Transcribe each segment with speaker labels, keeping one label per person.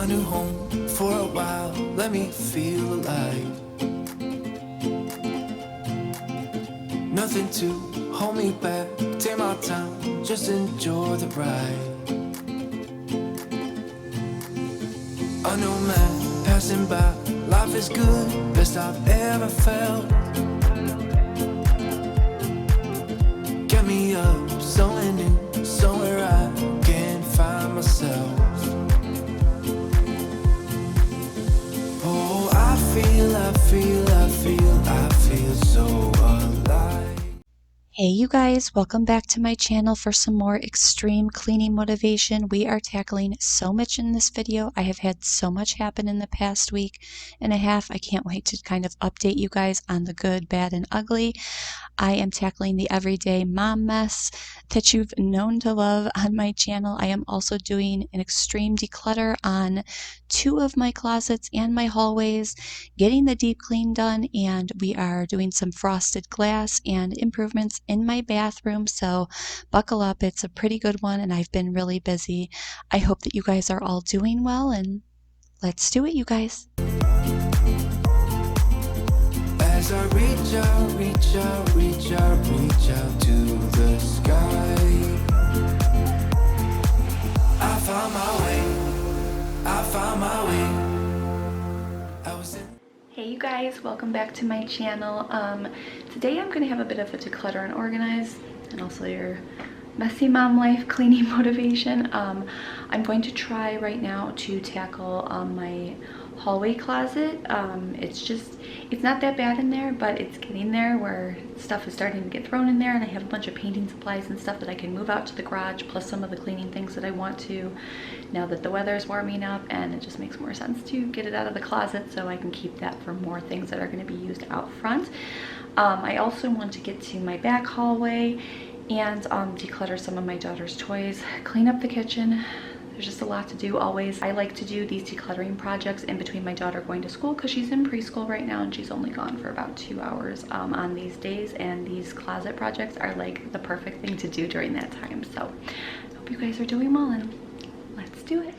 Speaker 1: a new home for a while, let me feel alive. Nothing to hold me back, take my time, just enjoy the ride. A new man passing by, life is good, best I've ever felt. Get me up, somewhere new, somewhere I can find myself. Oh, I feel so alive.
Speaker 2: Hey you guys, welcome back to my channel for some more extreme cleaning motivation. We are tackling so much in this video. I have had so much happen in the past week and a half. I can't wait to kind of update you guys on the good, bad, and ugly. I am tackling the everyday mom mess that you've known to love on my channel. I am also doing an extreme declutter on 2 of my closets and my hallways, getting the deep clean done, and we are doing some frosted glass and improvements in my bathroom. So buckle up, it's a pretty good one, and I've been really busy. I hope that you guys are all doing well, and let's do it, you guys.
Speaker 1: As I reach out to the sky, I found my way, I was in.
Speaker 3: Hey you guys, welcome back to my channel. Today I'm going to have a bit of a declutter and organize, and also your messy mom life cleaning motivation. I'm going to try right now to tackle my hallway closet. It's not that bad in there, but it's getting there where stuff is starting to get thrown in there, and I have a bunch of painting supplies and stuff that I can move out to the garage, plus some of the cleaning things that I want to now that the weather is warming up, and it just makes more sense to get it out of the closet so I can keep that for more things that are going to be used out front. I also want to get to my back hallway and declutter some of my daughter's toys, clean up the kitchen. There's just a lot to do always. I like to do these decluttering projects in between my daughter going to school, because she's in preschool right now and she's only gone for about 2 hours on these days, and these closet projects are like the perfect thing to do during that time. So I hope you guys are doing well, and let's do it.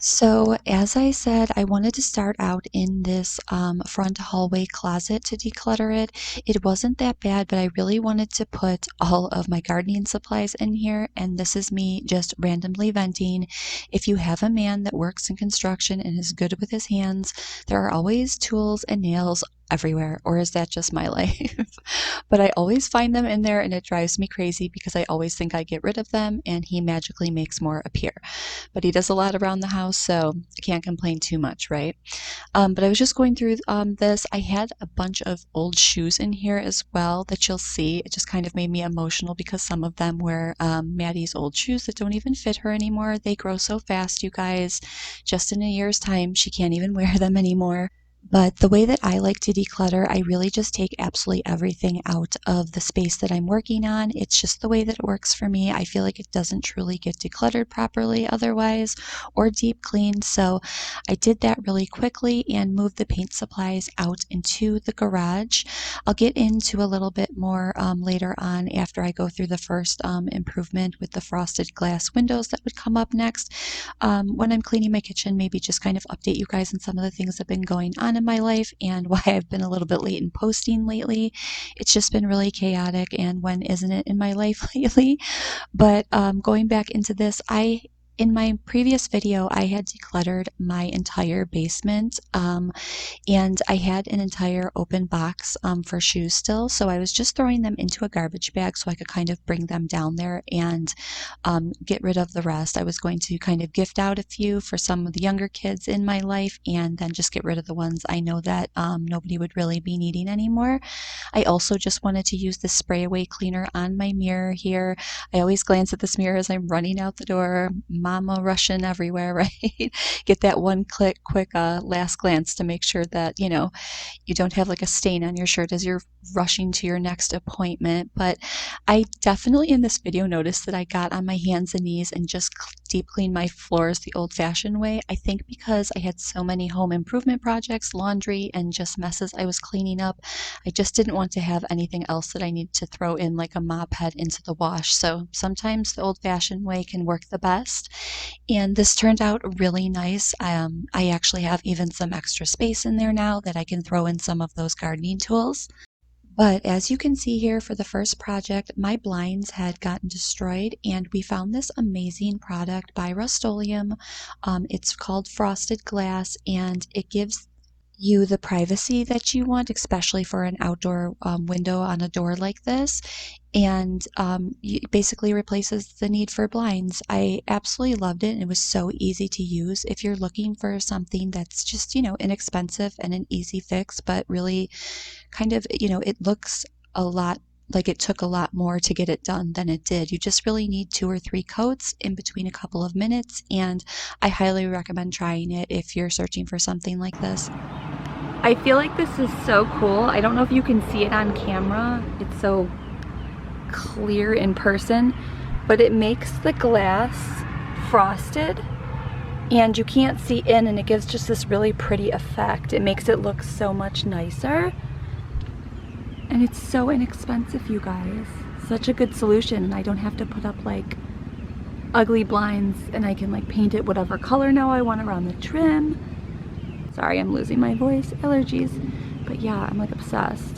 Speaker 2: So as I said, I wanted to start out in this front hallway closet to declutter it. It wasn't that bad, but I really wanted to put all of my gardening supplies in here, and this is me just randomly venting. If you have a man that works in construction and is good with his hands, there are always tools and nails everywhere. Or is that just my life? But I always find them in there, and it drives me crazy because I always think I get rid of them and he magically makes more appear. But he does a lot around the house, so I can't complain too much, right? But I was just going through this. I had a bunch of old shoes in here as well that you'll see. It just kind of made me emotional because some of them were Maddie's old shoes that don't even fit her anymore. They grow so fast, you guys. Just in a year's time, she can't even wear them anymore. But the way that I like to declutter, I really just take absolutely everything out of the space that I'm working on. It's just the way that it works for me. I feel like it doesn't truly get decluttered properly otherwise, or deep cleaned. So I did that really quickly and moved the paint supplies out into the garage. I'll get into a little bit more later on after I go through the first improvement with the frosted glass windows that would come up next. When I'm cleaning my kitchen, maybe just kind of update you guys on some of the things that have been going on in my life and why I've been a little bit late in posting lately. It's just been really chaotic, and when isn't it in my life lately? But going back into this, in my previous video, I had decluttered my entire basement, and I had an entire open box for shoes still, so I was just throwing them into a garbage bag so I could kind of bring them down there and get rid of the rest. I was going to kind of gift out a few for some of the younger kids in my life, and then just get rid of the ones I know that nobody would really be needing anymore. I also just wanted to use the spray away cleaner on my mirror here. I always glance at this mirror as I'm running out the door, mama rushing everywhere, right? Get that one quick last glance to make sure that, you know, you don't have like a stain on your shirt as you're rushing to your next appointment. But I definitely in this video noticed that I got on my hands and knees and just deep clean my floors the old-fashioned way. I think because I had so many home improvement projects, laundry, and just messes I was cleaning up, I just didn't want to have anything else that I need to throw in like a mop head into the wash. So sometimes the old-fashioned way can work the best. And this turned out really nice. I actually have even some extra space in there now that I can throw in some of those gardening tools. But as you can see here for the first project, my blinds had gotten destroyed and we found this amazing product by Rust-Oleum. It's called Frosted Glass and it gives you the privacy that you want, especially for an outdoor window on a door like this. And it basically replaces the need for blinds. I absolutely loved it. And it was so easy to use. If you're looking for something that's just, inexpensive and an easy fix, but really kind of, it looks a lot like it took a lot more to get it done than it did. You just really need 2 or 3 coats in between a couple of minutes, and I highly recommend trying it if you're searching for something like this.
Speaker 3: I feel like this is so cool. I don't know if you can see it on camera. It's so clear in person, but it makes the glass frosted and you can't see in, and it gives just this really pretty effect. It makes it look so much nicer. And it's so inexpensive, you guys. Such a good solution, and I don't have to put up like ugly blinds, and I can like paint it whatever color now I want around the trim. Sorry, I'm losing my voice, allergies. But yeah, I'm like obsessed.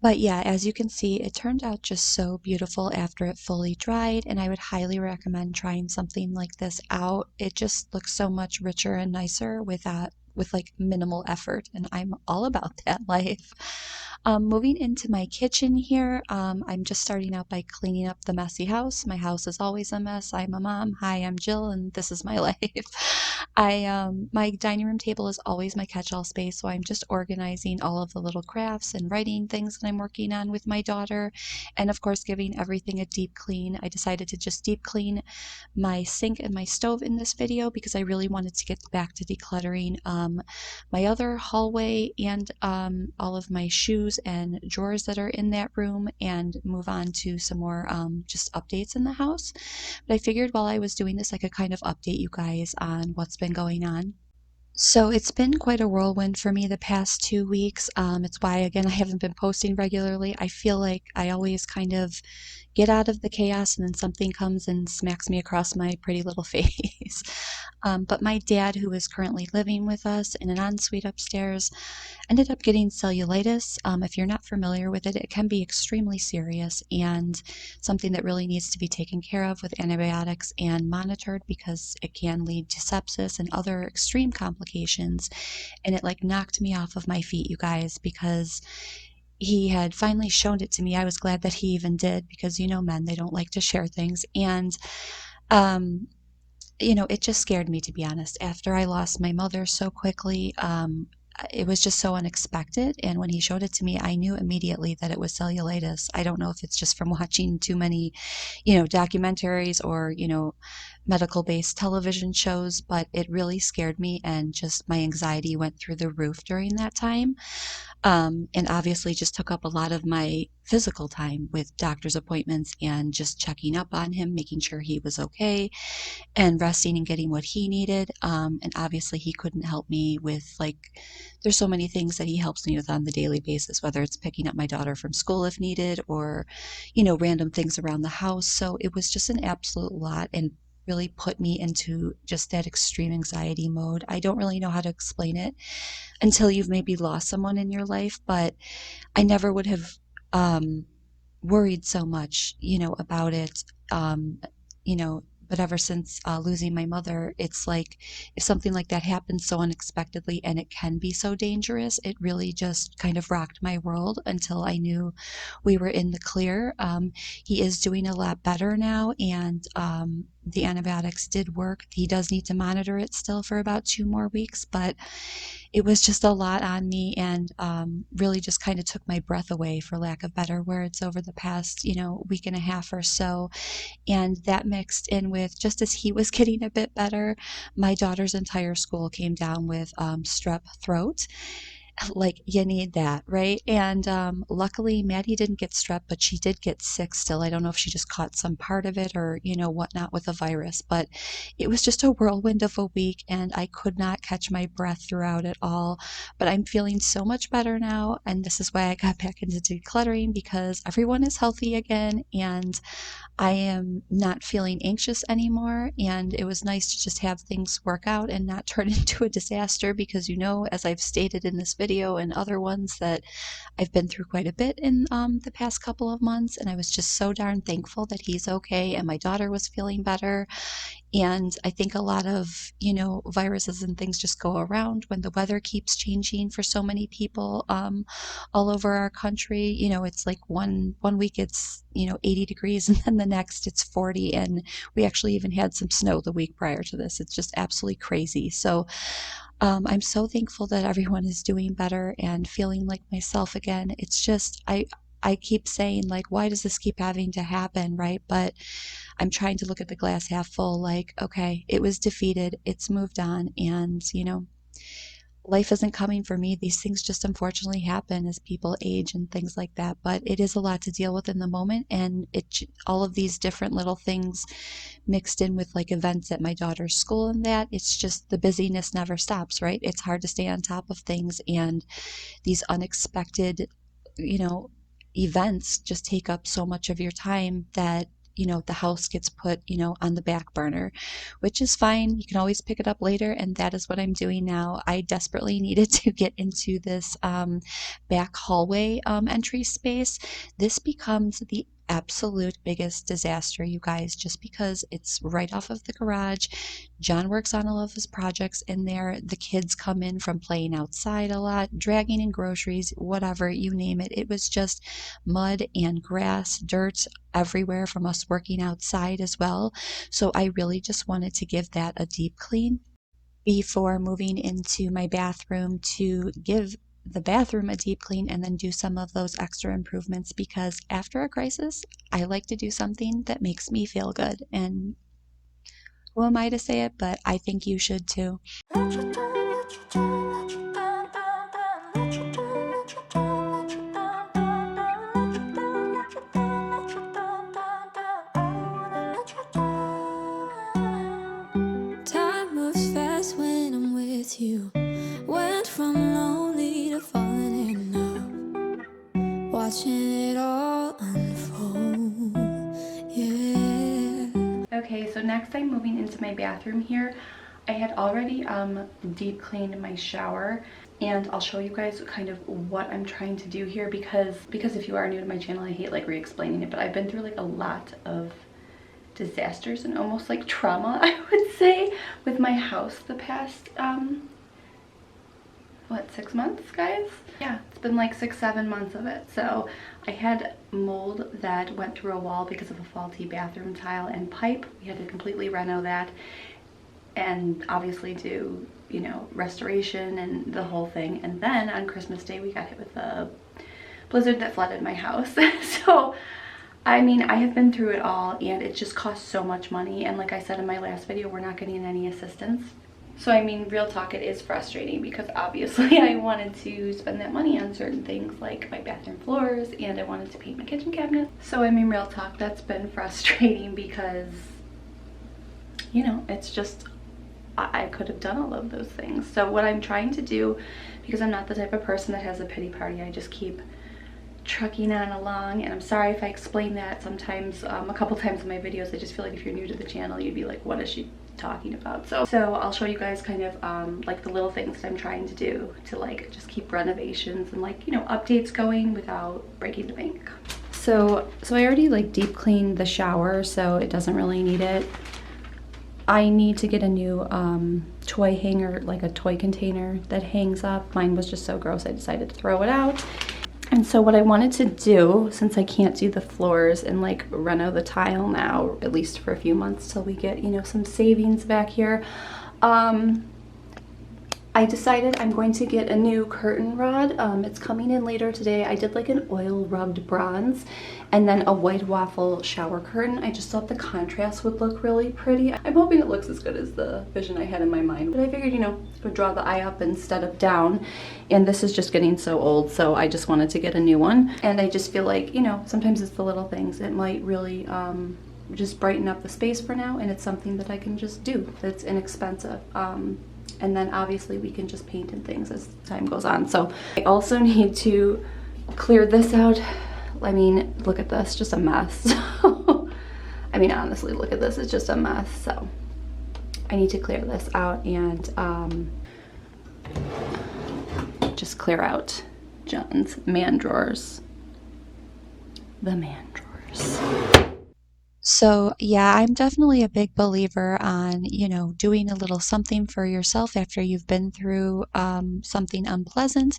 Speaker 2: But yeah, as you can see, it turned out just so beautiful after it fully dried, and I would highly recommend trying something like this out. It just looks so much richer and nicer with like minimal effort, and I'm all about that life. Moving into my kitchen here, I'm just starting out by cleaning up the messy house. My house is always a mess. I'm a mom. Hi, I'm Jill, and this is my life. My dining room table is always my catch-all space, so I'm just organizing all of the little crafts and writing things that I'm working on with my daughter, and of course giving everything a deep clean. I decided to just deep clean my sink and my stove in this video because I really wanted to get back to decluttering my other hallway and all of my shoes and drawers that are in that room, and move on to some more just updates in the house. But I figured while I was doing this, I could kind of update you guys on what's been going on. So it's been quite a whirlwind for me the past 2 weeks. It's why, again, I haven't been posting regularly. I feel like I always kind of get out of the chaos and then something comes and smacks me across my pretty little face. But my dad, who is currently living with us in an ensuite upstairs, ended up getting cellulitis. If you're not familiar with it, it can be extremely serious and something that really needs to be taken care of with antibiotics and monitored because it can lead to sepsis and other extreme complications. And it like knocked me off of my feet, you guys, because he had finally shown it to me. I was glad that he even did because, men, they don't like to share things. And, um, it just scared me, to be honest. After I lost my mother so quickly, it was just so unexpected. And when he showed it to me, I knew immediately that it was cellulitis. I don't know if it's just from watching too many, documentaries or, medical-based television shows, but it really scared me and just my anxiety went through the roof during that time. And obviously just took up a lot of my physical time with doctor's appointments and just checking up on him, making sure he was okay, and resting and getting what he needed. And obviously he couldn't help me with there's so many things that he helps me with on the daily basis, whether it's picking up my daughter from school if needed or, random things around the house. So it was just an absolute lot and really put me into just that extreme anxiety mode. I don't really know how to explain it until you've maybe lost someone in your life, but I never would have worried so much, about it, you know, but ever since losing my mother, it's like if something like that happens so unexpectedly and it can be so dangerous, it really just kind of rocked my world until I knew we were in the clear. He is doing a lot better now, and the antibiotics did work. He does need to monitor it still for about 2 more weeks, but it was just a lot on me and really just kind of took my breath away, for lack of better words, over the past, week and a half or so. And that mixed in with, just as he was getting a bit better, my daughter's entire school came down with strep throat. Like, you need that, right? And luckily, Maddie didn't get strep, but she did get sick still. I don't know if she just caught some part of it or, whatnot with the virus, but it was just a whirlwind of a week, and I could not catch my breath throughout it all. But I'm feeling so much better now, and this is why I got back into decluttering, because everyone is healthy again, and I am not feeling anxious anymore, and it was nice to just have things work out and not turn into a disaster because, as I've stated in this video and other ones, that I've been through quite a bit in the past couple of months, and I was just so darn thankful that he's okay and my daughter was feeling better. And I think a lot of, viruses and things just go around when the weather keeps changing for so many people all over our country. It's like one week it's, 80 degrees and then the next it's 40. And we actually even had some snow the week prior to this. It's just absolutely crazy. So I'm so thankful that everyone is doing better and feeling like myself again. It's just, I keep saying, like, why does this keep having to happen, right? But I'm trying to look at the glass half full, like, okay, it was defeated, it's moved on, and, life isn't coming for me. These things just unfortunately happen as people age and things like that, but it is a lot to deal with in the moment, and all of these different little things mixed in with like events at my daughter's school and that, it's just the busyness never stops, right? It's hard to stay on top of things, and these unexpected, you know, events just take up so much of your time that, the house gets put, on the back burner, which is fine. You can always pick it up later. And that is what I'm doing now. I desperately needed to get into this back hallway entry space. This becomes the absolute biggest disaster, you guys, just because it's right off of the garage. John works on all of his projects in there. The kids come in from playing outside a lot, dragging in groceries, whatever, you name it. It was just mud and grass, dirt everywhere from us working outside as well. So I really just wanted to give that a deep clean before moving into my bathroom, to give the bathroom a deep clean and then do some of those extra improvements, because after a crisis, I like to do something that makes me feel good. And who am I to say it, but I think you should too.
Speaker 1: Time moves fast when I'm with you. Went from lonely to falling in love, watching it all unfold. Yeah.
Speaker 3: Okay, so next I'm moving into my bathroom here. I had already deep cleaned my shower, and I'll show you guys kind of what I'm trying to do here, because if you are new to my channel, I hate like re-explaining it, but I've been through like a lot of disasters and almost like trauma, I would say, with my house the past 6 months, guys? Yeah, it's been like 6-7 months of it. So I had mold that went through a wall because of a faulty bathroom tile and pipe. We had to completely reno that and obviously do, restoration and the whole thing. And then on Christmas Day we got hit with a blizzard that flooded my house. So I mean, I have been through it all, and it just costs so much money. And like I said in my last video, we're not getting any assistance. So I mean, real talk, it is frustrating, because obviously I wanted to spend that money on certain things like my bathroom floors, and I wanted to paint my kitchen cabinet. So I mean, real talk, that's been frustrating because, it's just, I could have done all of those things. So what I'm trying to do, because I'm not the type of person that has a pity party, I just keep trucking on along. And I'm sorry if I explain that sometimes, a couple times in my videos. I just feel like if you're new to the channel, you'd be like, what is she talking about? So I'll show you guys kind of like the little things that I'm trying to do to like just keep renovations and like, updates going without breaking the bank. So I already like deep cleaned the shower, so it doesn't really need it. I need to get a new toy hanger, like a toy container that hangs up. Mine was just so gross, I decided to throw it out. And so what I wanted to do, since I can't do the floors and like reno the tile now, at least for a few months till we get, some savings back here, I decided I'm going to get a new curtain rod. It's coming in later today. I did like an oil rubbed bronze and then a white waffle shower curtain. I just thought the contrast would look really pretty. I'm hoping it looks as good as the vision I had in my mind, but I figured, you know, I would draw the eye up instead of down, and this is just getting so old, so I just wanted to get a new one. And I just feel like, you know, sometimes it's the little things. It might really just brighten up the space for now, and it's something that I can just do that's inexpensive. And then obviously we can just paint and things as time goes on. So I also need to clear this out. I mean, look at this, just a mess. I mean, honestly, look at this, it's just a mess. So I need to clear this out and just clear out John's man drawers. The man drawers.
Speaker 2: So yeah, I'm definitely a big believer on, you know, doing a little something for yourself after you've been through something unpleasant.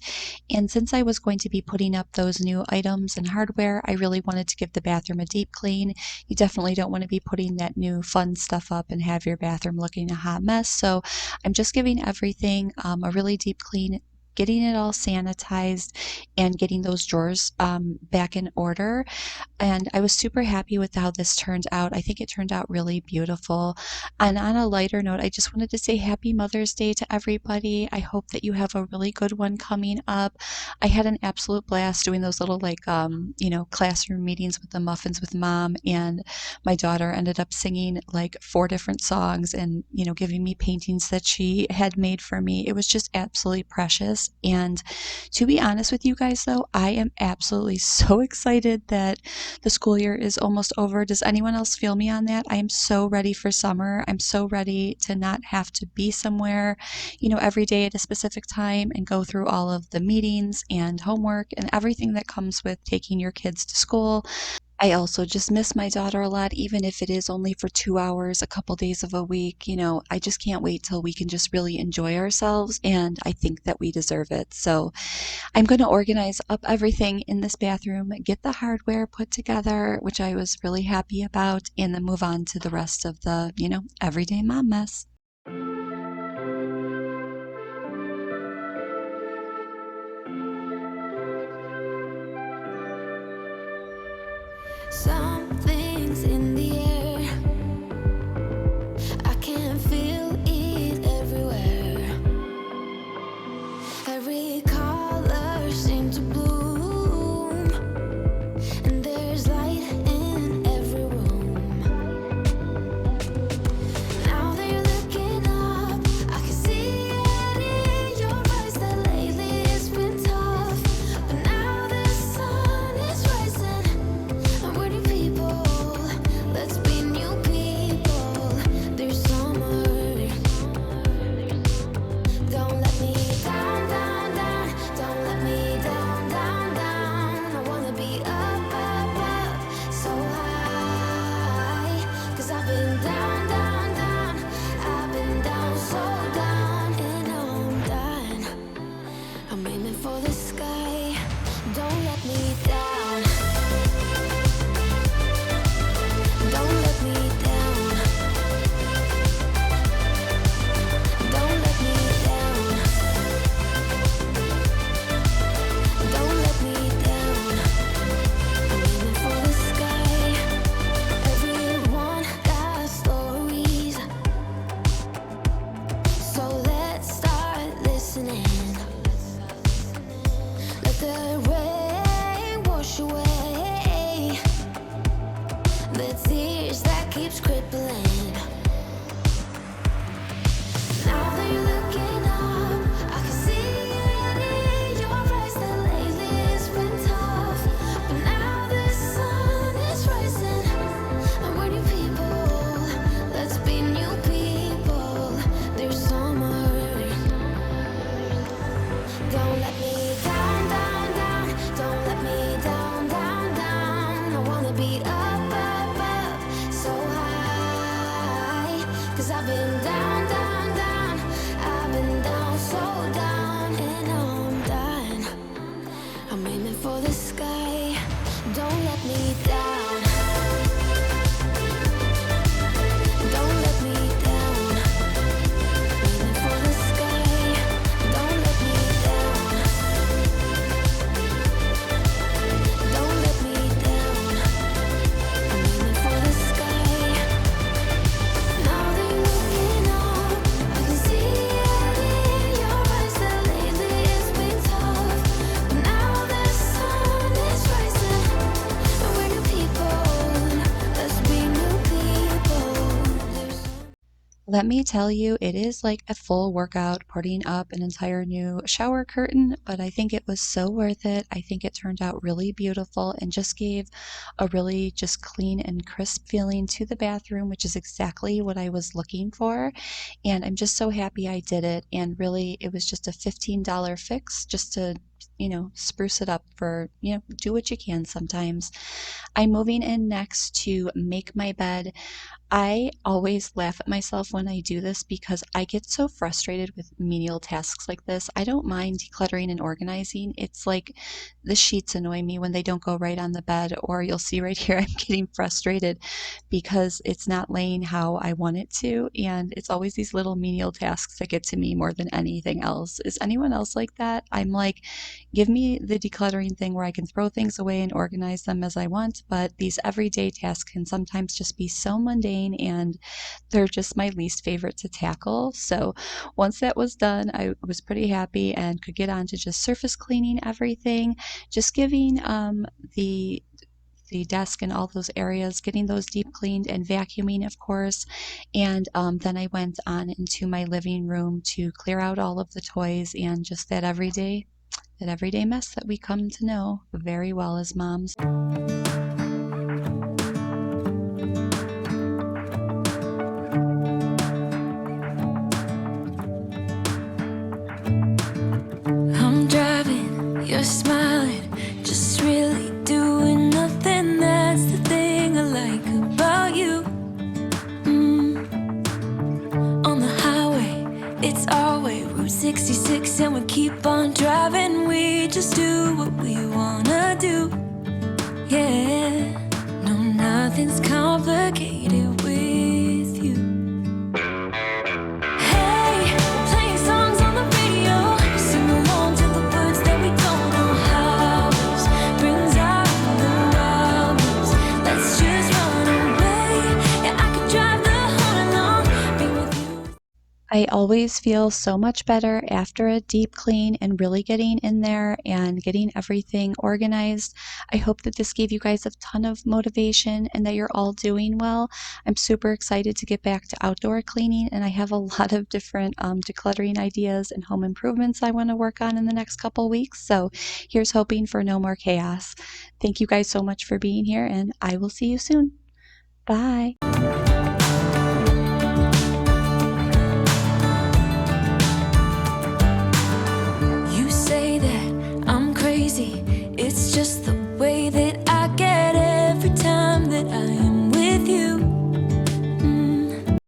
Speaker 2: And since I was going to be putting up those new items and hardware, I really wanted to give the bathroom a deep clean. You definitely don't want to be putting that new fun stuff up and have your bathroom looking a hot mess. So I'm just giving everything a really deep clean, getting it all sanitized and getting those drawers back in order. And I was super happy with how this turned out. I think it turned out really beautiful. And on a lighter note, I just wanted to say happy Mother's Day to everybody. I hope that you have a really good one coming up. I had an absolute blast doing those little like, you know, classroom meetings with the muffins with mom, and my daughter ended up singing like 4 different songs and, you know, giving me paintings that she had made for me. It was just absolutely precious. And to be honest with you guys though, I am absolutely so excited that the school year is almost over. Does anyone else feel me on that? I am so ready for summer. I'm so ready to not have to be somewhere, you know, every day at a specific time and go through all of the meetings and homework and everything that comes with taking your kids to school. I also just miss my daughter a lot, even if it is only for 2 hours, a couple days of a week. You know, I just can't wait till we can just really enjoy ourselves, and I think that we deserve it. So I'm going to organize up everything in this bathroom, get the hardware put together, which I was really happy about, and then move on to the rest of the, you know, everyday mom mess.
Speaker 1: Something's in the air. I can feel it everywhere. Every color seems to bloom, and there's light in every room. Now that you're looking up, I can see it in your eyes that lately it's been tough. But now the sun is rising. I'm ready, people. Let's be new people. There's summer. Don't let me down, down, down. Don't let me down, down, down. I wanna be up, up, up, so high. 'Cause I've been down, down, down. I've been down, so down, and now I'm done. I'm aiming for the sky. Don't let me down. Don't let me down. Don't let me down. Don't let me down. I'm aiming for the sky. Everyone got stories, so let's start listening. Let the rain wash away the tears that keeps crippling. Now that you're looking up, I can see it in your eyes that lately it's been tough. But now the sun is rising, and we're new people. Let's be new people. There's summer. Don't let me down, down, down. Don't let me down, down, down. I wanna be up, up, up, so high. 'Cause I've been down, down, down. I've been down, so down, and now I'm done. I'm aiming for the sky. Don't let me down. Don't let me down. Aiming for the sky.
Speaker 2: let me tell you, it is like a full workout putting up an entire new shower curtain, but I think it was so worth it. I think it turned out really beautiful and just gave a really just clean and crisp feeling to the bathroom, which is exactly what I was looking for. And I'm just so happy I did it. And really, it was just a $15 fix just to spruce it up for, do what you can sometimes. I'm moving in next to make my bed. I always laugh at myself when I do this because I get so frustrated with menial tasks like this. I don't mind decluttering and organizing. It's like the sheets annoy me when they don't go right on the bed, or you'll see right here I'm getting frustrated because it's not laying how I want it to. And it's always these little menial tasks that get to me more than anything else. Is anyone else like that? I'm like, give me the decluttering thing where I can throw things away and organize them as I want, but these everyday tasks can sometimes just be so mundane and they're just my least favorite to tackle. So once that was done, I was pretty happy and could get on to just surface cleaning everything, just giving the desk and all those areas, getting those deep cleaned and vacuuming, of course. And then I went on into my living room to clear out all of the toys and just that everyday mess that we come to know very well as moms.
Speaker 1: I'm driving, you're smiling, just really doing nothing. That's the thing I like about you. On the highway, it's our way, Route 66, and we keep on driving. We just do what we wanna do. Yeah, no, nothing's complicated with you. Hey, playing songs on the radio, sing along to the words that we don't know. House brings out the wild ones. Let's just run away. Yeah, I could drive the whole along, be with you.
Speaker 2: I always feel so much better after a deep clean and really getting in there and getting everything organized. I hope that this gave you guys a ton of motivation and that you're all doing well. I'm super excited to get back to outdoor cleaning, and I have a lot of different decluttering ideas and home improvements I want to work on in the next couple weeks. So here's hoping for no more chaos. Thank you guys so much for being here, and I will see you soon. Bye.